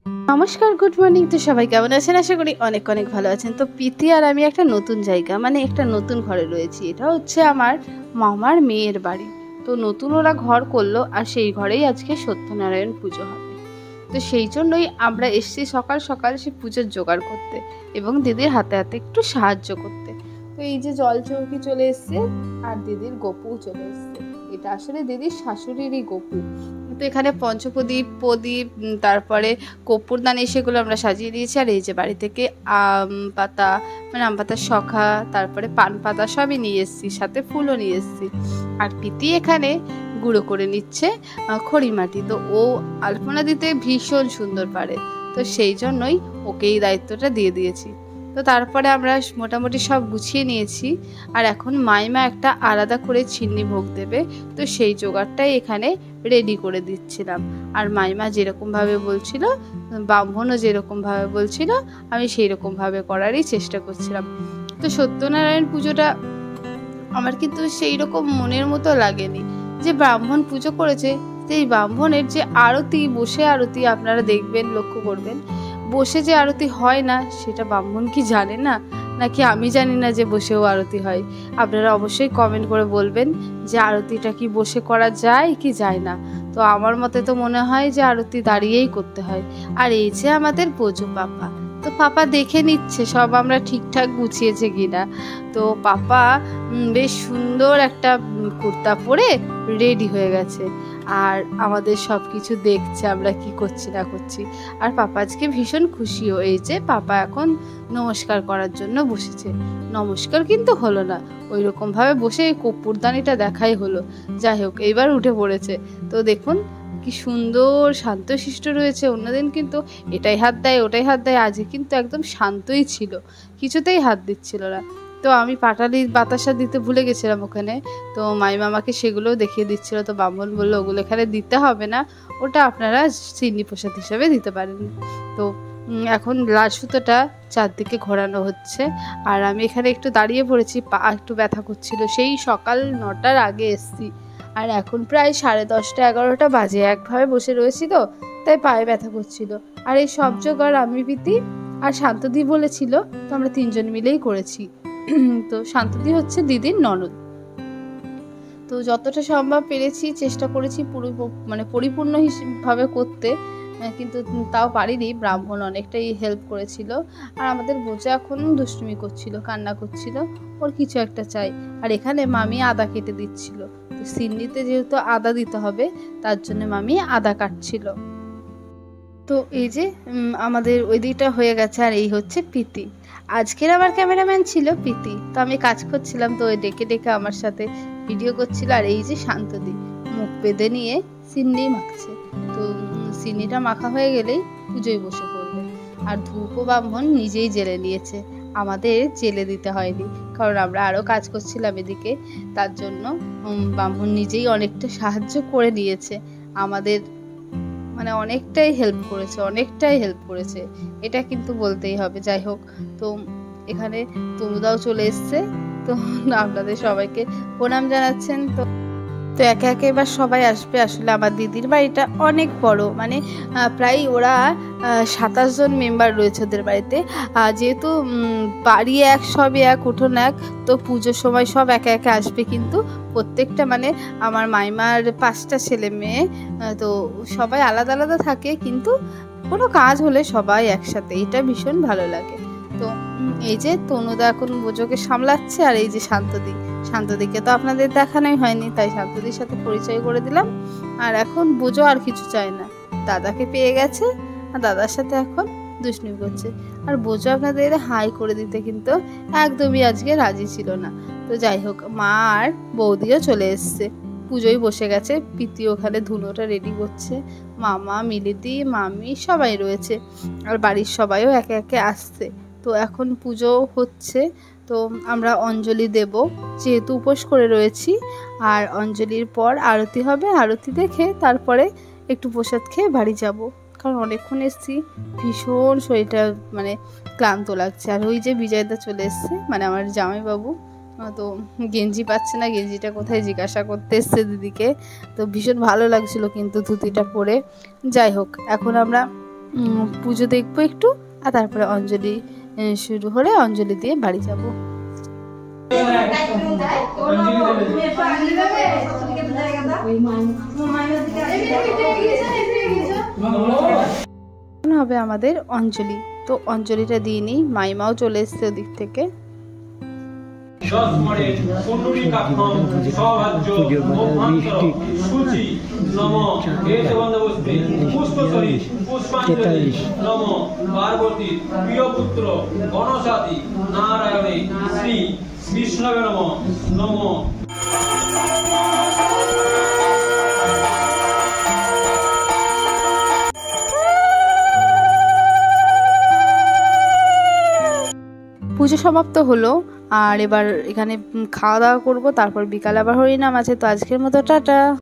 নমস্কার, good morning. তো সবাই কেমন আছেন? আশা করি অনেক অনেক ভালো আছেন। তো প্রীতি আর আমি একটা নতুন জায়গা মানে একটা নতুন ঘরে রয়েছি। এটা হচ্ছে আমার মামার মেয়ের বাড়ি। তো নতুন ওরা ঘর করলো আর সেই ঘরেই আজকে সত্যনারায়ণ পুজো হবে। তো সেই জন্যই আমরা এসেছি সকাল সকাল সে পুজোর জোগাড় করতে এবং দিদির হাতে হাতে একটু সাহায্য করতে। তো এই যে জল চৌকি চলে এসছে আর দিদির গোপু চলে এসছে। এটা আসলে দিদির শাশুড়িরই গোপু। তো এখানে পঞ্চপ্রদীপ, প্রদীপ, তারপরে কর্পূরদানি সেগুলো আমরা সাজিয়ে দিয়েছি। আর এই যে বাড়ি থেকে আম পাতা মানে আম পাতার শখা, তারপরে পান পাতা সবই নিয়ে এসেছি, সাথে ফুলও নিয়ে এসেছি। আর প্রীতি এখানে গুঁড়ো করে নিচ্ছে খড়ি মাটি। তো ও আলপনা দিতে ভীষণ সুন্দর পারে, তো সেই জন্যই ওকে এই দায়িত্বটা দিয়ে দিয়েছি। তো তারপরে আমরা মোটামুটি সব গুছিয়ে নিয়েছি। আর এখন মাইমা একটা আলাদা করে চিন্নি ভোগ দেবে, তো সেই জোগাড়টাই এখানে রেডি করে দিচ্ছিলাম। আর মাইমা যেরকমভাবে বলছিল, ব্রাহ্মণও যেরকমভাবে বলছিল, আমি সেই রকমভাবে করারই চেষ্টা করছিলাম। তো সত্যনারায়ণ পুজোটা আমার কিন্তু সেই রকম মনের মতো লাগেনি যে ব্রাহ্মণ পুজো করেছে। সেই ব্রাহ্মণের যে আরতি, বসে আরতি আপনারা দেখবেন, লক্ষ্য করবেন, বসে যে আরতি হয় না সেটা ব্রাহ্মণ কি জানে না, নাকি আমি জানি না যে বসেও আরতি হয়? আপনারা অবশ্যই কমেন্ট করে বলবেন যে আরতিটা কি বসে করা যায় কি যায় না। তো আমার মতে তো মনে হয় যে আরতি দাঁড়িয়েই করতে হয়। আর এই যে আমাদের বোঝো পাপা, তো পাপা দেখে নিচ্ছে সব আমরা ঠিকঠাক গুছিয়েছে কিনা। তো পাপা বেশ সুন্দর একটা কুর্তা পরে রেডি হয়ে গেছে আর আমাদের সব কিছু দেখছে আমরা কি করছি না করছি। আর পাপা আজকে ভীষণ খুশিও, এই যে পাপা এখন নমস্কার করার জন্য বসেছে। নমস্কার কিন্তু হলো না, ওই রকমভাবে বসে কর্পূরদানিটা দেখাই হলো। যাই হোক, এইবার উঠে পড়েছে। তো দেখুন কি সুন্দর শান্তশিষ্ট রয়েছে। অন্যদিন কিন্তু এটাই হাত দেয় ওটাই হাত দেয়, আজকে কিন্তু একদম শান্তই ছিল, কিছুতেই হাত দিচ্ছিল না। তো আমি পাটালি বাতাসা দিতে ভুলে গেছিলাম ওখানে, তো মাইমা আমাকে সেগুলোও দেখিয়ে দিচ্ছিল। তো ব্রাহ্মণ বললো ওগুলো এখানে দিতে হবে না, ওটা আপনারা চিন্নি প্রসাদ হিসাবে দিতে পারেন। তো এখন লাল সুতোটা চারদিকে ঘোরানো হচ্ছে আর আমি এখানে একটু দাঁড়িয়ে পড়েছি, পা একটু ব্যথা করছিল। সেই সকাল 9টার আগে এসছি আর এখন প্রায় 10:30 11টা বাজে। একভাবে বসে রয়েছি তো তাই পায়ে ব্যথা করছিল। আর এই সব জোগাড় আমি, প্রীতি আর শান্তদি বলেছিল, তো আমরা তিনজন মিলেই করেছি। তো শান্তদি হচ্ছে দিদির ননদ। তো যতটা সম্ভব পেরেছি, চেষ্টা করেছি পুরো মানে পরিপূর্ণ ভাবে করতে, কিন্তু তাও পারিনি। ব্রাহ্মণ অনেকটাই হেল্প করেছিল। আর আমাদের বোঝা এখন দুষ্টুমি করছিল, কান্না করছিল, ওর কিছু একটা চাই। আর এখানে মামি আদা কেটে দিচ্ছিল। তো সিন্নিতে যেহেতু আদা দিতে হবে, তার জন্য মামি আদা কাটছিল। তো এই যে আমাদের ওই দিকটা হয়ে গেছে। আর এই হচ্ছে প্রীতি। আজকের আমার ক্যামেরাম্যান ছিল প্রীতি। তো আমি কাজ করছিলাম, তো ওই ডেকে ডেকে আমার সাথে ভিডিও করছিল। আর এই যে শান্তদি মুখ বেঁধে নিয়ে সিন্নি মাখছে। তো সিন্নিটা মাখা হয়ে গেলেই পুজোয় বসে পড়বে। আর ধূপও ব্রাহ্মণ নিজেই জেলে নিয়েছে, আমাদের জেলে দিতে হয়নি, কারণ আমরা আরও কাজ করছিলাম এদিকে। তার জন্য ব্রাহ্মণ নিজেই অনেকটা সাহায্য করে নিয়েছে আমাদের, মানে অনেকটাই হেল্প করেছে, এটা কিন্তু বলতেই হবে। যাই হোক, তো এখানে তনুদাও চলে এসছে। তো আপনাদের সবাইকে প্রণাম জানাচ্ছেন। তো তো একে একে এবার সবাই আসবে। আসলে আমার দিদির বাড়িটা অনেক বড়, মানে প্রায় ওরা 27 জন মেম্বার রয়েছে ওদের বাড়িতে। যেহেতু বাড়ি এক, সবই এক, উঠোন এক, তো পুজোর সময় সব একে একে আসবে। কিন্তু প্রত্যেকটা মানে আমার মাইমার 5টা ছেলে মেয়ে, তো সবাই আলাদা আলাদা থাকে, কিন্তু কোনো কাজ হলে সবাই একসাথে, এটা ভীষণ ভালো লাগে। তো এই যে তনুদা এখন বোঝোকে সামলাচ্ছে। আর এই যে শান্তদিকে তো আপনাদের দেখানোই হয়নি, তাই শান্তদির সাথে পরিচয় করে দিলাম। আর এখন বোঝো আর কিছু চায় না, দাদাকে পেয়ে গেছে আর দাদার সাথে এখন দুষ্টুমি করছে। আর বোঝো আপনাদের হাই করে দিতে কিন্তু একদমই আজকে রাজি ছিল না। তো যাই হোক, মা আর বৌদিও চলে এসছে, পুজোয় বসে গেছে। প্রীতি ওখানে ধুনোটা রেডি করছে, মামা, মিলিদি, মামি সবাই রয়েছে। আর বাড়ির সবাইও একে একে আসছে। তো এখন পুজো হচ্ছে, তো আমরা অঞ্জলি দেব যেহেতু উপোস করে রয়েছি। আর অঞ্জলির পর আরতি হবে, আরতি দেখে তারপরে একটু প্রসাদ খেয়ে বাড়ি যাব, কারণ অনেকক্ষণ এসেছি, ভীষণ শরীরটা মানে ক্লান্ত লাগছে। আর ওই যে বিজয়দা চলে এসছে, মানে আমার জামাইবাবু, তো গেঞ্জি পাচ্ছে না, গেঞ্জিটা কোথায় জিজ্ঞাসা করতে এসছে দিদিকে। তো ভীষণ ভালো লাগছিল কিন্তু ধুতিটা পরে। যাই হোক, এখন আমরা পুজো দেখবো একটু, আর তারপরে অঞ্জলি শুরু হলে অঞ্জলি দিয়ে বাড়ি যাব। হবে আমাদের অঞ্জলি, তো অঞ্জলিটা দিয়ে নিই। মাইমাও চলে এসছে ওদিক থেকে। পুজো সমাপ্ত হলো, আর এবার এখানে খাওয়া দাওয়া করবো, তারপর বিকালে আবার হরিনাম আছে। তো আজকের মতো টাটা।